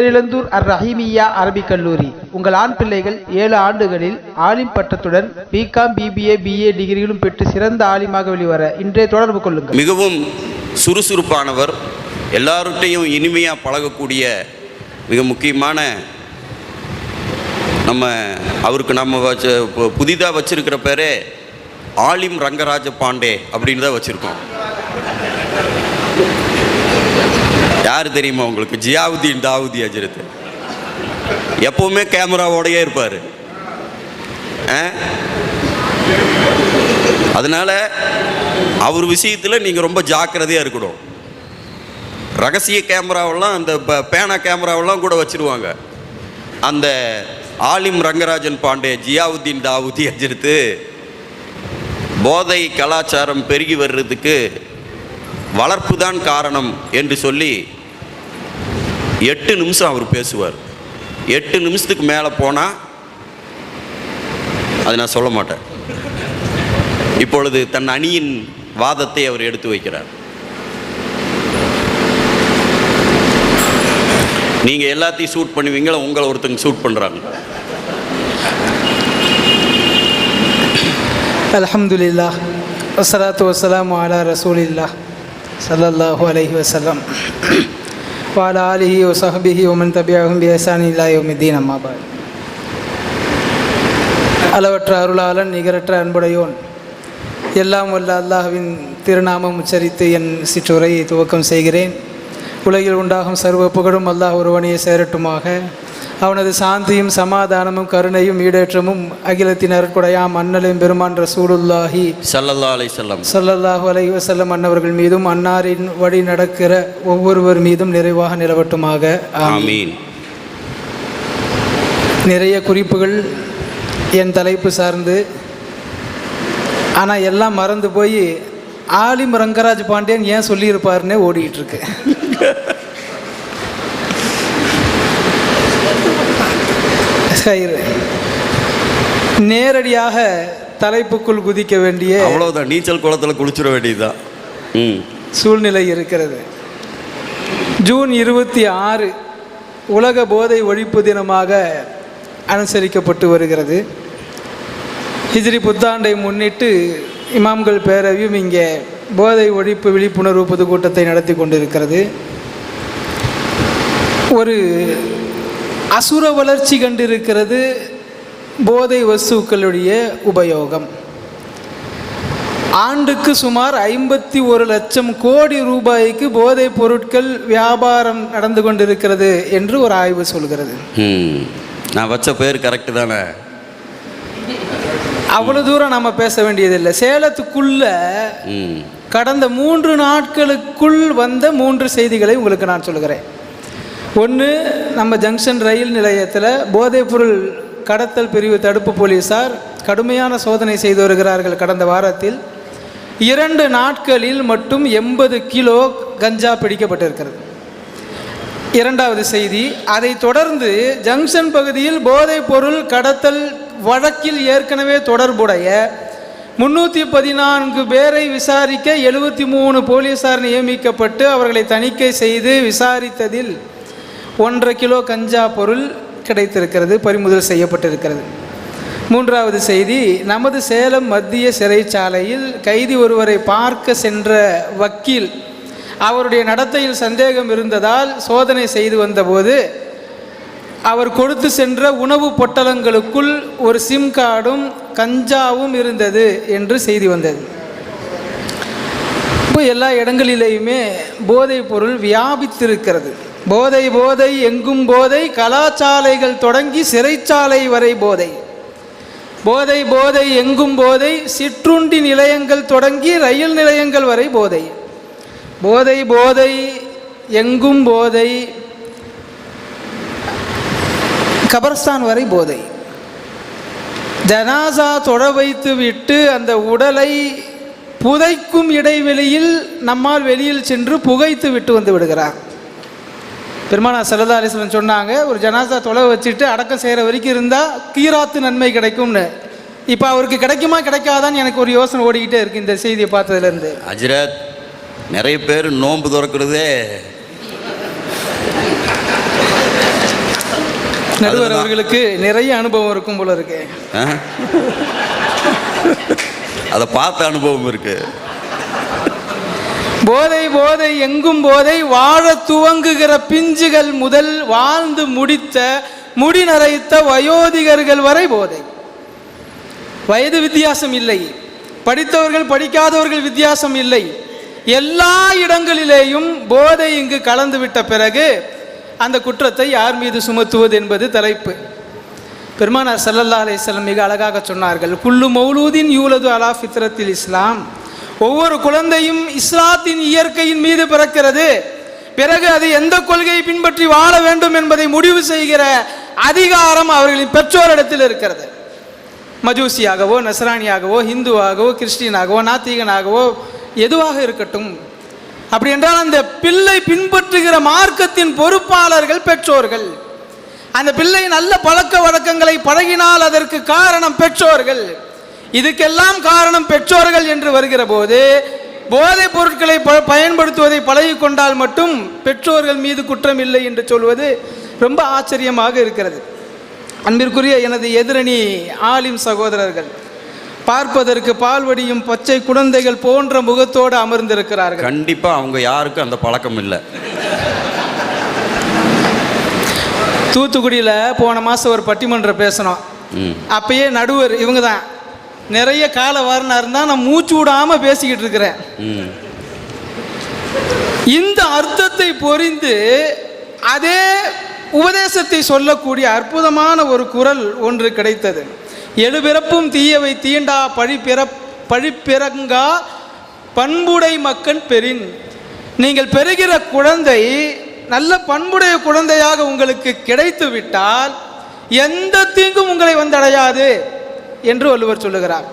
பேரிழந்தூர் அர்-ரஹீமிய்யா Arabic கல்லூரி உங்கள் ஆண் பிள்ளைகள் 7 ஆண்டுகளில் ஆலிம் பட்டத்துடன் பிகாம், பிபிஏ, பிஏ டிகிரிகளும் பெற்று சிறந்த ஆலிமாக வெளிவர இன்றைய தொடர்பு கொள்ளுங்கள். மிகவும் சுறுசுறுப்பானவர், எல்லார்கிட்டையும் இனிமையாக பழகக்கூடிய மிக முக்கியமான அவருக்கு புதிதாக வச்சிருக்கிற பேரே ஆலிம் ரங்கராஜ பாண்டே அப்படின்னு தான் வச்சுருக்கோம். யார் தெரியுமா உங்களுக்கு? ஜியாவுதீன் தாவூதி ஹஜ்ரத். எப்பவுமே கேமராவோடையே இருப்பார். அதனால அவர் விஷயத்தில் நீங்கள் ரொம்ப ஜாக்கிரதையாக இருக்கணும். ரகசிய கேமராவெல்லாம், அந்த பேனா கேமராவெல்லாம் கூட வச்சுருவாங்க. அந்த ஆலிம் ரங்கராஜன் பாண்டே ஜியாவுதீன் தாவூதி ஹஜ்ரத் போதை கலாச்சாரம் பெருகி வர்றதுக்கு வளர்ப்பு தான் காரணம் என்று சொல்லி 8 நிமிஷம் அவர் பேசுவார். 8 நிமிஷத்துக்கு மேலே போனால் அது நான் சொல்ல மாட்டேன். இப்பொழுது தன் அணியின் வாதத்தை அவர் எடுத்து வைக்கிறார். நீங்கள் எல்லாத்தையும் ஷூட் பண்ணுவீங்களா? உங்களை ஒருத்தங்க ஷூட் பண்ணுறாங்க. அல்ஹம்துலில்லாஹ் வஸ்ஸலாத்து வஸ்ஸலாமு அலா ரசூலில்லாஹ் ஸல்லல்லாஹு அலைஹி வஸல்லம் வ அலா ஆலிஹி வ ஸஹ்பிஹி வ மன் தபிஅஹும் பி இஹ்சான் இலா யௌமித்தீன். அம்மா பஅத். அளவற்ற அருளாளன், நிகரற்ற அன்புடையோன், எல்லாம் வல்ல அல்லாஹ்வின் திருநாமம் உச்சரித்து என் சிற்றுரையை துவக்கம் செய்கிறேன். உலகில் உண்டாகும் சர்வ புகழும் அல்லாஹ் ஒருவனையே சேரட்டுமாக. அவனது சாந்தியும் சமாதானமும் கருணையும் ஈடேற்றமும் அகிலத்தின் அருட்கொடையாம் அண்ணலும் பெருமான் ரசூலுல்லாஹி ஸல்லல்லாஹு அலைஹி வஸல்லம் அன்னவர்கள் மீதும் அன்னாரின் வழி நடக்கிற ஒவ்வொருவர் மீதும் நிறைவாக நிலவட்டுமாக. ஆமீன். நிறைய குறிப்புகள் என் தலைப்பு சார்ந்து, ஆனால் எல்லாம் மறந்து போய் ஆலிம் ரங்கராஜ் பாண்டியன் ஏன் சொல்லியிருப்பாருன்னே ஓடிக்கிட்டு இருக்கு. நேரடியாக தலைப்புக்குள் குதிக்க வேண்டிய, அவ்வளவுதான், நீச்சல் குளத்தில் குளிச்சிட வேண்டியதுதான் சூழ்நிலை இருக்கிறது. ஜூன் 26 உலக போதை ஒழிப்பு தினமாக அனுசரிக்கப்பட்டு வருகிறது. ஹிஜ்ரி புத்தாண்டை முன்னிட்டு இமாம்கள் பேரவையும் இங்கே போதை ஒழிப்பு விழிப்புணர்வு பொதுக்கூட்டத்தை நடத்தி கொண்டிருக்கிறது. ஒரு அசுர வளர்ச்சி கண்டிருக்கிறது போதை வஸ்துக்களுடைய உபயோகம். ஆண்டுக்கு சுமார் 51 லட்சம் கோடி ரூபாய்க்கு போதைப் பொருட்கள் வியாபாரம் நடந்து கொண்டிருக்கிறது என்று ஒரு ஆய்வு சொல்கிறது. நான் வச்ச பேர் கரெக்டு தானே? அவ்வளவு தூரம் நம்ம பேச வேண்டியதில்லை. சேலத்துக்குள்ள கடந்த 3 நாட்களுக்குள் வந்த 3 செய்திகளை உங்களுக்கு நான் சொல்கிறேன். ஒன்று, நம்ம ஜங்ஷன் ரயில் நிலையத்தில் போதைப்பொருள் கடத்தல் பிரிவு தடுப்பு போலீஸார் கடுமையான சோதனை செய்து வருகிறார்கள். கடந்த வாரத்தில் 2 நாட்களில் மட்டும் 80 கிலோ கஞ்சா பிடிக்கப்பட்டிருக்கிறது. இரண்டாவது செய்தி, அதை தொடர்ந்து ஜங்ஷன் பகுதியில் போதைப்பொருள் கடத்தல் வழக்கில் ஏற்கனவே தொடர்புடைய 314 பேரை விசாரிக்க 73 போலீஸார் நியமிக்கப்பட்டு அவர்களை தணிக்கை செய்து விசாரித்ததில் 1.5 கிலோ கஞ்சா பொருள் கிடைத்திருக்கிறது, பறிமுதல் செய்யப்பட்டிருக்கிறது. மூன்றாவது செய்தி, நமது சேலம் மத்திய சிறைச்சாலையில் கைதி ஒருவரை பார்க்க சென்ற வக்கீல் அவருடைய நடத்தையில் சந்தேகம் இருந்ததால் சோதனை செய்து வந்தபோது அவர் கொடுத்து சென்ற உணவு பொட்டலங்களுக்குள் ஒரு சிம் கார்டும் கஞ்சாவும் இருந்தது என்று செய்தி வந்தது. இப்போ எல்லா இடங்களிலேயுமே போதைப் பொருள் வியாபித்திருக்கிறது. போதை போதை எங்கும் போதை, கலாச்சாலைகள் தொடங்கி சிறைச்சாலை வரை போதை. போதை போதை எங்கும் போதை, சிற்றுண்டி நிலையங்கள் தொடங்கி ரயில் நிலையங்கள் வரை போதை. போதை போதை எங்கும் போதை, கபர்ஸ்தான் வரை போதை. ஜனாசா தொட வைத்து விட்டு அந்த உடலை புதைக்கும் இடைவெளியில் நம்மால் வெளியில் சென்று புகைத்து விட்டு வந்து விடுகிறார். பெருமானார் ஸல்லல்லாஹு அலைஹி வஸல்லம் சொன்னாங்க, ஒரு ஜனாசா தொலை வச்சுட்டு அடக்கம் செய்கிற வரைக்கும் இருந்தால் கீராத்து நன்மை கிடைக்கும்னு. இப்போ அவருக்கு கிடைக்குமா கிடைக்காதான்னு எனக்கு ஒரு யோசனை ஓடிக்கிட்டே இருக்குது இந்த செய்தியை பார்த்ததுலேருந்து. ஹஜ்ரத், நிறைய பேர் நோன்பு திறக்கிறதே நடுவர் அவர்களுக்கு நிறைய அனுபவம் இருக்கும் போல இருக்கு. அதை பார்த்த அனுபவம் இருக்கு. போதை போதை எங்கும் போதை, வாழ துவங்குகிற பிஞ்சுகள் முதல் வாழ்ந்து முடித்த முடி நரைத்த வயோதிகர்கள் வரை போதை. வயது வித்தியாசம் இல்லை, படித்தவர்கள் படிக்காதவர்கள் வித்தியாசம் இல்லை. எல்லா இடங்களிலேயும் போதை இங்கு கலந்து விட்ட பிறகு அந்த குற்றத்தை யார் மீது சுமத்துவது என்பது தலைப்பு. பெருமானார் ஸல்லல்லாஹு அலைஹி வஸல்லம் மிக அழகாக சொன்னார்கள், குல்லு மௌலூதின் யூலது அலா ஃபித்ரத்தில் இஸ்லாம். ஒவ்வொரு குழந்தையும் இஸ்லாத்தின் இயற்கையின் மீது பிறக்கிறது. பிறகு அது எந்த கொள்கையை பின்பற்றி வாழ வேண்டும் என்பதை முடிவு செய்கிற அதிகாரம் அவர்களின் பெற்றோரிடத்தில் இருக்கிறது. மஜூசியாகவோ, நஸ்ரானியாகவோ, ஹிந்துவாகவோ, கிறிஸ்டியனாகவோ, நாத்திகனாகவோ எதுவாக இருக்கட்டும். அப்படி என்றால் அந்த பிள்ளை பின்பற்றுகிற மார்க்கத்தின் பொறுப்பாளர்கள் பெற்றோர்கள். அந்த பிள்ளை நல்ல பழக்க வழக்கங்களை பழகினால் அதற்கு காரணம் பெற்றோர்கள். இதுக்கெல்லாம் காரணம் பெற்றோர்கள் என்று வருகிற போது போதைப் பொருட்களை பயன்படுத்துவதை பழகி கொண்டால் மட்டும் பெற்றோர்கள் மீது குற்றம் இல்லை என்று சொல்வது ரொம்ப ஆச்சரியமாக இருக்கிறது. அன்பிற்குரிய எனது எதிரணி ஆலிம் சகோதரர்கள் பார்ப்பதற்கு பால்வடியும் பச்சை குழந்தைகள் போன்ற முகத்தோடு அமர்ந்திருக்கிறார்கள். கண்டிப்பா அவங்க யாருக்கும் அந்த பழக்கம் இல்லை. தூத்துக்குடியில் போன மாதம் ஒரு பட்டிமன்றம் பேசணும். அப்பயே நடுவர் இவங்க தான். நிறைய கால வாரனா இருந்தால் நான் மூச்சு விடாமல் பேசிக்கிட்டு இருக்கிறேன். இந்த அர்த்தத்தை பொறிந்து அதே உபதேசத்தை சொல்லக்கூடிய அற்புதமான ஒரு குரல் ஒன்று கிடைத்தது. எழுபிறப்பும் தீயவை தீண்டா பழிப்பிறங்கா பண்புடை மக்கள் பெறின். நீங்கள் பெறுகிற குழந்தை நல்ல பண்புடைய குழந்தையாக உங்களுக்கு கிடைத்து விட்டால் எந்த தீங்கும் உங்களை வந்தடையாது என்று வள்ளுவர் சொல்லுகிறார்.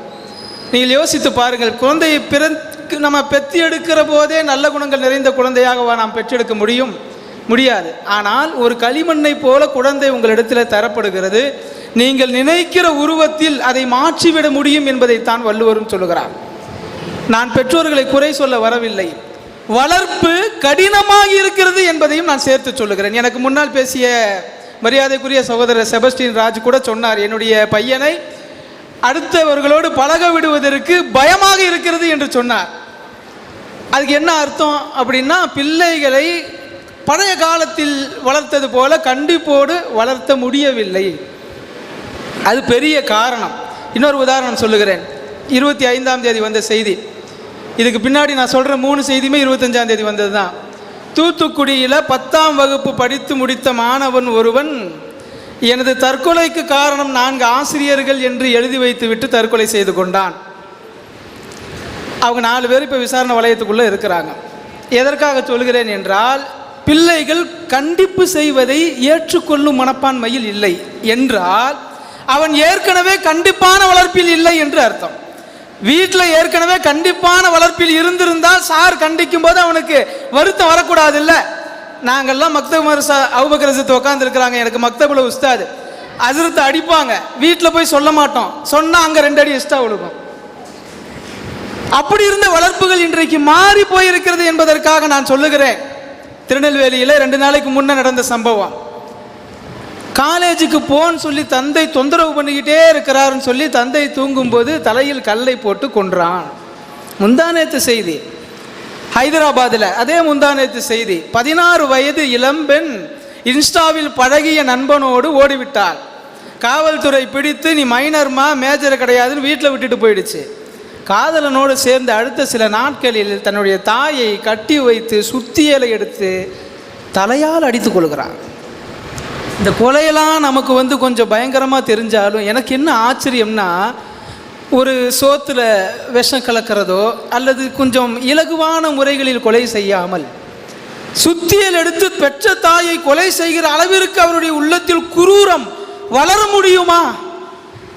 நீங்கள் யோசித்து பாருங்கள், குழந்தையை நம்ம பெற்றி எடுக்கிற போதே நல்ல குணங்கள் நிறைந்த குழந்தையாக நாம் பெற்றெடுக்க முடியாது. ஆனால் ஒரு களிமண்ணை போல குழந்தை உங்களிடத்தில் தரப்படுகிறது. நீங்கள் நினைக்கிற உருவத்தில் அதை மாற்றிவிட முடியும் என்பதைத்தான் வள்ளுவரும் சொல்லுகிறார். நான் பெற்றோர்களை குறை சொல்ல வரவில்லை, வளர்ப்பு கடினமாக இருக்கிறது என்பதையும் நான் சேர்த்து சொல்லுகிறேன். எனக்கு முன்னால் பேசிய மரியாதைக்குரிய சகோதரர் செபஸ்டின் ராஜ் கூட சொன்னார், என்னுடைய பையனை அடுத்தவர்களோடு பழக விடுவதற்கு பயமாக இருக்கிறது என்று சொன்னார். அதுக்கு என்ன அர்த்தம் அப்படின்னா, பிள்ளைகளை பழைய காலத்தில் வளர்த்தது போல கண்டிப்போடு வளர்த்த முடியவில்லை. அது பெரிய காரணம். இன்னொரு உதாரணம் சொல்லுகிறேன். 25ஆம் தேதி வந்த செய்தி. இதுக்கு பின்னாடி நான் சொல்கிற 3 செய்தியுமே 25ஆம் தேதி வந்தது தான். தூத்துக்குடியில் 10ஆம் வகுப்பு படித்து முடித்த மாணவன் ஒருவன் எனது தற்கொலைக்கு காரணம் 4 ஆசிரியர்கள் என்று எழுதி வைத்துவிட்டு தற்கொலை செய்து கொண்டான். அவங்க 4 பேர் இப்போ விசாரணை வளையத்துக்குள்ளே இருக்கிறாங்க. எதற்காக சொல்கிறேன் என்றால், பிள்ளைகள் கண்டிப்பு செய்வதை ஏற்றுக்கொள்ளும் மனப்பான்மையில் இல்லை என்றால் அவன் ஏற்கனவே கண்டிப்பான வளர்ப்பில் இல்லை என்று அர்த்தம். வீட்டில் ஏற்கனவே கண்டிப்பான வளர்ப்பில் இருந்திருந்தால் சார் கண்டிக்கும் போது அவனுக்கு வருத்தம் வரக்கூடாது. இல்லை, நாங்கள்லாம் மக்தப் மதரசா அபூபக்கர் ஹஸரத் உட்காந்துருக்குறாங்க, எனக்கு மக்தபில் உஸ்தாது ஹஸரத் அடிப்பாங்க, வீட்டில் போய் சொல்ல மாட்டோம், சொன்னால் அங்கே 2 அடி எக்ஸ்ட்ரா விழுகும். அப்படி இருந்த வளர்ப்புகள் இன்றைக்கு மாறி போயிருக்கிறது என்பதற்காக நான் சொல்லுகிறேன். திருநெல்வேலியில் 2 நாளைக்கு முன்னே நடந்த சம்பவம். காலேஜுக்கு போன்னு சொல்லி தந்தை தொந்தரவு பண்ணிக்கிட்டே இருக்கிறாருன்னு சொல்லி தந்தை தூங்கும்போது தலையில் கல்லை போட்டு கொன்றான். முந்தானேத்து செய்தி. ஹைதராபாத்தில் அதே முந்தானேத்து செய்தி. 16 வயது இளம்பெண் இன்ஸ்டாவில் பழகிய நண்பனோடு ஓடிவிட்டாள். காவல்துறை பிடித்து நீ மைனர்மா மேஜர் கிடையாதுன்னு வீட்டில் விட்டுட்டு போயிடுச்சு. காதலனோடு சேர்ந்து அடுத்த சில நாட்களில் தன்னுடைய தாயை கட்டி வைத்து சுத்தியலை எடுத்து தலையால் அடித்து கொள்கிறான். இந்த கொலையெல்லாம் நமக்கு கொஞ்சம் பயங்கரமாக தெரிஞ்சாலும் எனக்கு என்ன ஆச்சரியம்னா, ஒரு சோத்தில் விஷம் கலக்கிறதோ அல்லது கொஞ்சம் இலகுவான முறைகளில் கொலை செய்யாமல் சுத்தியல் எடுத்து பெற்ற தாயை கொலை செய்கிற அளவிற்கு அவருடைய உள்ளத்தில் குரூரம் வளர முடியுமா?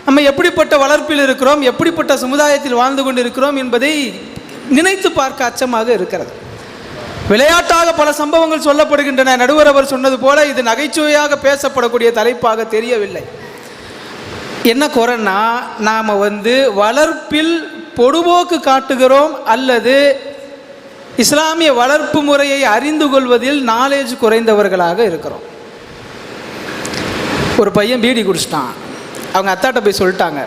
நம்ம எப்படிப்பட்ட வளர்ப்பில் இருக்கிறோம், எப்படிப்பட்ட சமுதாயத்தில் வாழ்ந்து கொண்டு இருக்கிறோம் என்பதை நினைத்து பார்க்க அச்சமாக இருக்கிறது. விளையாட்டாக பல சம்பவங்கள் சொல்லப்படுகின்றன. நடுவர் அவர் சொன்னது போல இது நகைச்சுவையாக பேசப்படக்கூடிய தலைப்பாக தெரியவில்லை. என்ன குறைன்னா, நாம் வளர்ப்பில் பொடுபோக்கு காட்டுகிறோம் அல்லது இஸ்லாமிய வளர்ப்பு முறையை அறிந்து கொள்வதில் நாலேஜ் குறைந்தவர்களாக இருக்கிறோம். ஒரு பையன் பீடி குடிச்சிட்டான். அவங்க அத்தாட்ட போய் சொல்லிட்டாங்க.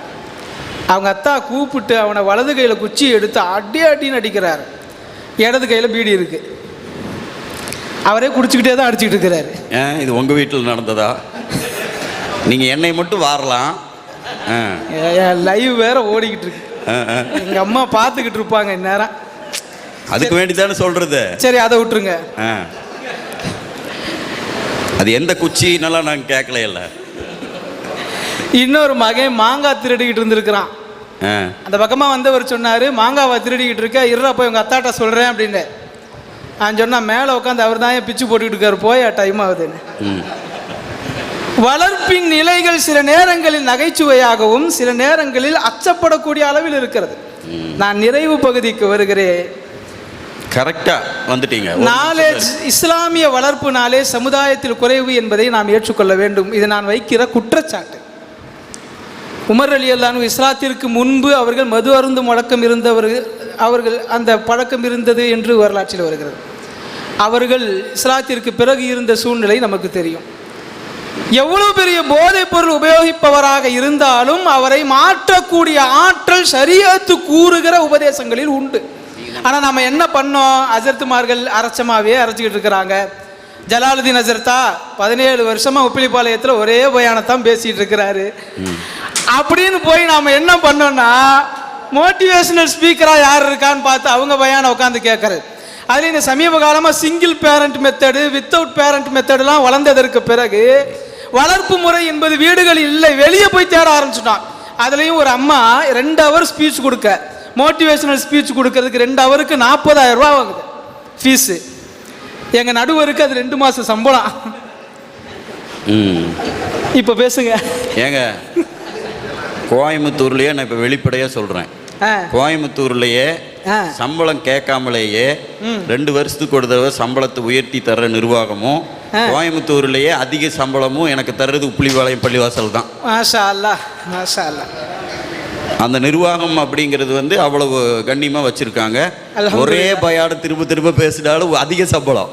அவங்க அத்தா கூப்பிட்டு அவனை வலது கையில் குச்சி எடுத்து அடின்னு அடிக்கிறார். இடது கையில் பீடி இருக்குது. அவரே குடிச்சிக்கிட்டே தான் அடிச்சுக்கிட்டு இருக்கிறாரு. இது உங்கள் வீட்டில் நடந்ததா? நீங்கள் என்னை மட்டும் வாரலாம். லைவ் வேற ஓடிக்கிட்டு இருக்கு. எங்கள் அம்மா பார்த்துக்கிட்டு இருப்பாங்க இந்நேரம். அதுக்கு வேண்டி தானே சொல்கிறது. சரி, அதை விட்டுருங்க. அது எந்த குச்சின்னெல்லாம் நாங்கள் கேட்கல. இல்லை, இன்னொரு மகன் மாங்காய் திருடிக்கிட்டு இருந்திருக்கிறான். அந்த பக்கமாக வந்தவர் சொன்னார், மாங்காவை திருடிக்கிட்டு இருக்க, இருறா போய் உங்கள் அத்தாட்ட சொல்கிறேன் அப்படின்னு. நான் சொன்னால் மேலே உட்காந்து அவர் தான் பிச்சு போட்டுக்கிட்டு இருக்காரு, போயா டைம் ஆகுதுன்னு. வளர்ப்பின் நிலைகள் சில நேரங்களில் நகைச்சுவையாகவும் சில நேரங்களில் அச்சப்படக்கூடிய அளவில் இருக்கிறது. நான் நிறைவு பகுதிக்கு வருகிறேன். கரெக்டாக வந்துட்டீங்க. நாலேஜ், இஸ்லாமிய வளர்ப்பு நாலேஜ் சமுதாயத்தில் குறைவு என்பதை நாம் ஏற்றுக்கொள்ள வேண்டும். இது நான் வைக்கிற குற்றச்சாட்டு. உமர் ரலியல்லாஹு அன்ஹு இஸ்லாத்திற்கு முன்பு அவர்கள் மது அருந்தும் வழக்கம் அவர்கள் அந்த பழக்கம் இருந்தது என்று வரலாற்றில் வருகிறது. அவர்கள் இஸ்லாத்திற்கு பிறகு இருந்த சூழ்நிலை நமக்கு தெரியும். எவ்வளவு பெரிய போதைப் பொருள் உபயோகிப்பவராக இருந்தாலும் அவரை மாற்றக்கூடிய ஆற்றல் ஷரியத்து கூறுகிற உபதேசங்களில் உண்டு. ஆனால் நம்ம என்ன பண்ணோம்? அஜர்த்துமார்கள் அரைச்சமாவே அரைச்சிக்கிட்டு இருக்கிறாங்க. ஜலாலுதீன் அஜர்த்தா 17 வருஷமா உப்பிலிப்பாளையத்தில் ஒரே பயானத்தான் பேசிட்டு இருக்கிறாரு அப்படின்னு போய் நாம் என்ன பண்ணோம்னா, மோட்டிவேஷனல் ஸ்பீக்கராக யார் இருக்கான்னு பார்த்து அவங்க பயானை உட்காந்து கேட்கறது. அதில் இந்த சமீப காலமாக single parent method, without parent மெத்தடுலாம் வளர்ந்ததற்கு பிறகு வளர்ப்பு முறை என்பது வீடுகளில் இல்லை, வெளியே போய் தேட ஆரம்பிச்சுட்டான். அதுலேயும் ஒரு அம்மா 2 ஹவர் ஸ்பீச் கொடுக்க, மோட்டிவேஷனல் ஸ்பீச் கொடுக்கறதுக்கு 2 ஹவருக்கு 40,000 ரூபா வாங்குது ஃபீஸு. எங்கள் நடுவருக்கு அது 2 மாத சம்பளம். இப்போ பேசுங்க. ஏங்க, கோயம்புத்தூர்லேயே நான் இப்போ வெளிப்படையாக சொல்கிறேன், கோயம்புத்தூர்லேயே சம்பளம் கேட்காமலேயே 2 வருஷத்துக்கு ஒரு தடவை சம்பளத்தை உயர்த்தி தர்ற நிர்வாகமும், கோயம்புத்தூர்லேயே அதிக சம்பளமும் எனக்கு தர்றது உப்பிலிபாளையம் பள்ளிவாசல் தான். மாஷா அல்லாஹ், மாஷா அல்லாஹ். அந்த நிர்வாகம் அப்படிங்கிறது வந்து அவ்வளவு கண்ணியமாக வச்சுருக்காங்க. ஒரே பயாடு திரும்ப திரும்ப பேசினாலும் அதிக சம்பளம்.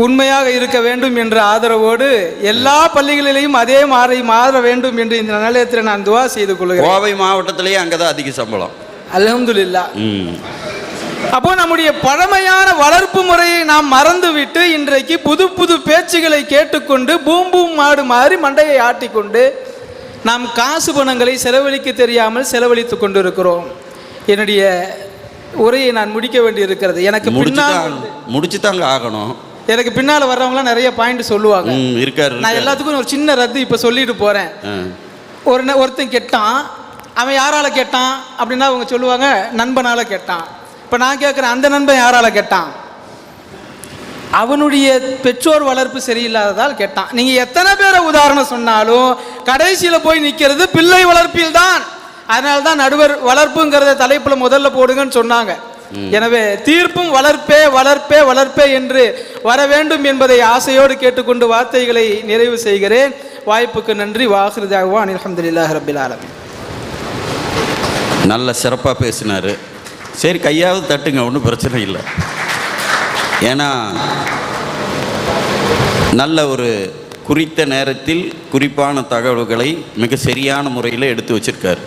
உண்மையாக இருக்க வேண்டும் என்ற ஆதரவோடு எல்லா பள்ளிகளிலேயும் அதே மாற வேண்டும் என்று இந்த நிலையத்தில் நான் துவா செய்து கொள்கிறேன். கோவை மாவட்டத்திலேயே அங்கே தான் அதிக சம்பளம். அல்ஹம்துலில்லாஹ். அப்போ நம்முடைய பழமையான வளர்ப்பு முறையை நாம் மறந்துவிட்டு இன்றைக்கு புது புது பேச்சுகளை கேட்டுக்கொண்டு பூம்பூம் மாடு மாறி மண்டையை ஆட்டிக்கொண்டு நாம் காசு பணங்களை செலவழிக்க தெரியாமல் செலவழித்து கொண்டு இருக்கிறோம். என்னுடைய உரையை நான் முடிக்க வேண்டி இருக்கிறது. எனக்கு முடிச்சுதாங்க ஆகணும். எனக்கு பின்னால் வர்றவங்களாம் நிறைய பாயிண்ட் சொல்லுவாங்க. நான் எல்லாத்துக்கும் ஒரு சின்ன ரத்து இப்போ சொல்லிட்டு போகிறேன். ஒருத்தன் கெட்டான், அவன் யாரால கேட்டான் அப்படின்னா அவங்க சொல்லுவாங்க நண்பனால் கேட்டான். இப்போ நான் கேட்குறேன், அந்த நண்பன் யாரால கேட்டான்? அவனுடைய பெற்றோர் வளர்ப்பு சரியில்லாததால் கேட்டான். நீங்கள் எத்தனை பேரை உதாரணம் சொன்னாலும் கடைசியில் போய் நிற்கிறது பிள்ளை வளர்ப்பில் தான். அதனால தான் நடுவர் வளர்ப்புங்கிறத தலைப்பில் முதல்ல போடுங்கன்னு சொன்னாங்க. எனவே தீர்ப்பும் வளர்ப்பே வளர்ப்பே வளர்ப்பே என்று வர வேண்டும் என்பதை ஆசையோடு கேட்டுக்கொண்டு வார்த்தைகளை நிறைவு செய்கிறேன். வாய்ப்புக்கு நன்றி. வாஹிரு தஅவானா அல்ஹம்துலில்லாஹி ரப்பில் ஆலமீன். நல்ல சிறப்பாக பேசினார். சரி, கையாவது தட்டுங்க, ஒன்றும் பிரச்சனை இல்லை. ஏன்னா நல்ல ஒரு குறித்த நேரத்தில் குறிப்பான தகவல்களை மிக சரியான முறையில் எடுத்து வச்சிருக்கார்.